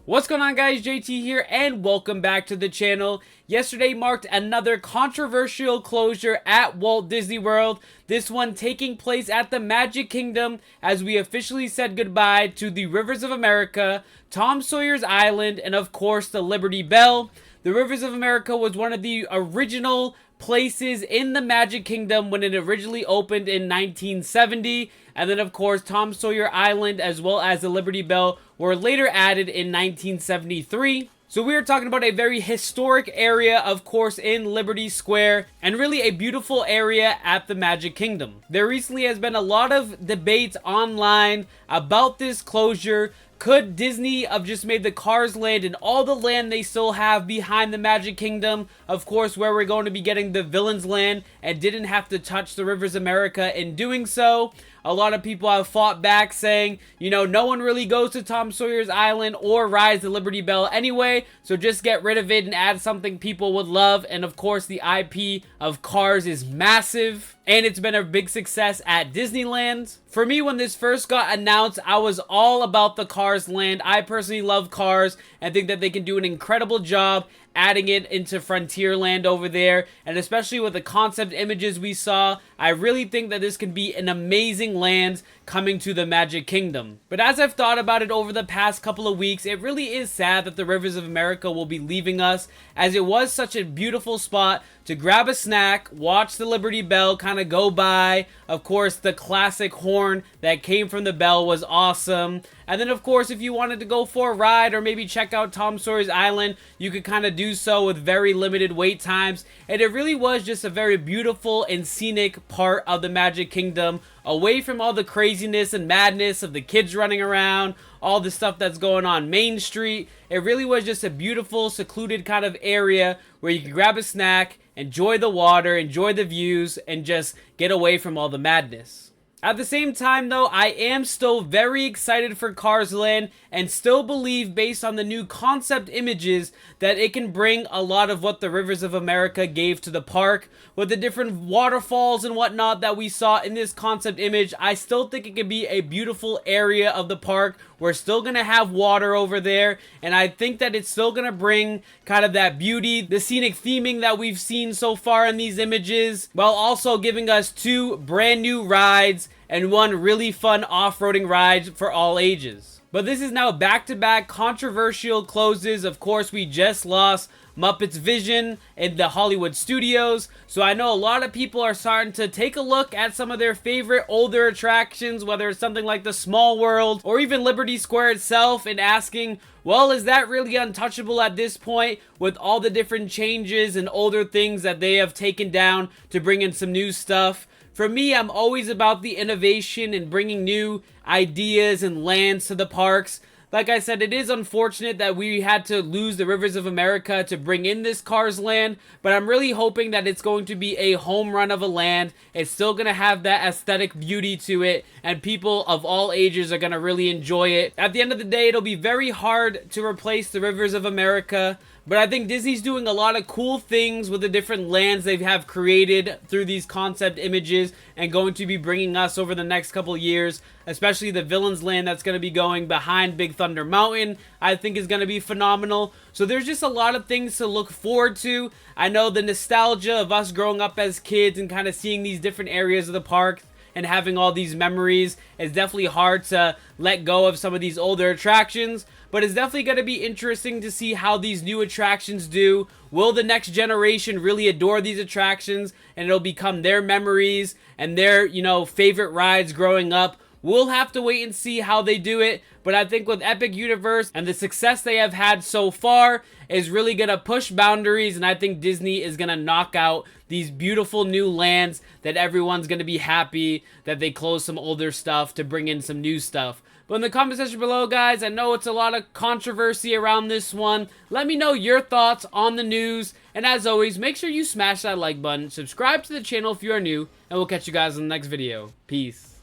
What's going on, guys? JT here and welcome back to the channel. Yesterday marked another controversial closure at Walt Disney World, this one taking place at the Magic Kingdom as we officially said goodbye to the Rivers of America, Tom Sawyer's Island, and of course the Liberty Bell. The Rivers of America was one of the original places in the Magic Kingdom when it originally opened in 1970, and then of course Tom Sawyer Island as well as the Liberty Bell were later added in 1973. So we are talking about a very historic area, of course, in Liberty Square, and really a beautiful area at the Magic Kingdom. There recently has been a lot of debate online about this closure. Could Disney have just made the Cars Land and all the land they still have behind the Magic Kingdom, of course, where we're going to be getting the Villains Land, and didn't have to touch the Rivers of America in doing so? A lot of people have fought back saying, you know, no one really goes to Tom Sawyer's Island or rides the Liberty Bell anyway, so just get rid of it and add something people would love. And of course, the IP of Cars is massive, and it's been a big success at Disneyland. For me, when this first got announced, I was all about the Cars Land. I personally love Cars and think that they can do an incredible job adding it into Frontierland over there, and especially with the concept images we saw, I really think that this can be an amazing land coming to the Magic Kingdom. But as I've thought about it over the past couple of weeks, it really is sad that the Rivers of America will be leaving us, as it was such a beautiful spot to grab a snack, watch the Liberty Bell kind of go by. Of course, the classic horn that came from the bell was awesome. And then, of course, if you wanted to go for a ride or maybe check out Tom Sawyer's Island, you could kind of do so with very limited wait times. And it really was just a very beautiful and scenic part of the Magic Kingdom, away from all the craziness and madness of the kids running around, all the stuff that's going on Main Street. It really was just a beautiful, secluded kind of area where you could grab a snack, enjoy the water, enjoy the views, and just get away from all the madness. At the same time, though, I am still very excited for Cars Land and still believe, based on the new concept images, that it can bring a lot of what the Rivers of America gave to the park. With the different waterfalls and whatnot that we saw in this concept image, I still think it could be a beautiful area of the park. We're still going to have water over there, and I think that it's still going to bring kind of that beauty, the scenic theming that we've seen so far in these images, while also giving us two brand new rides and one really fun off-roading ride for all ages. But this is now back-to-back controversial closes. Of course, we just lost Muppets Vision in the Hollywood studios, so I know a lot of people are starting to take a look at some of their favorite older attractions, whether it's something like the Small World or even Liberty Square itself, and asking, well, is that really untouchable at this point with all the different changes and older things that they have taken down to bring in some new stuff? For me, I'm always about the innovation and bringing new ideas and lands to the parks. Like I said, it is unfortunate that we had to lose the Rivers of America to bring in this Cars Land, but I'm really hoping that it's going to be a home run of a land. It's still going to have that aesthetic beauty to it, and people of all ages are going to really enjoy it. At the end of the day, it'll be very hard to replace the Rivers of America, but I think Disney's doing a lot of cool things with the different lands they have created through these concept images and going to be bringing us over the next couple years, especially the Villains Land that's going to be going behind Big Thunder Mountain, I think is going to be phenomenal. So there's just a lot of things to look forward to. I know the nostalgia of us growing up as kids and kind of seeing these different areas of the park and having all these memories is definitely hard to let go of some of these older attractions, but it's definitely going to be interesting to see how these new attractions do. Will the next generation really adore these attractions and it'll become their memories and their, you know, favorite rides growing up? We'll have to wait and see how they do it, but I think with Epic Universe and the success they have had so far is really going to push boundaries, and I think Disney is going to knock out these beautiful new lands that everyone's going to be happy that they closed some older stuff to bring in some new stuff. But in the comment section below, guys, I know it's a lot of controversy around this one. Let me know your thoughts on the news, and as always, make sure you smash that like button, subscribe to the channel if you are new, and we'll catch you guys in the next video. Peace.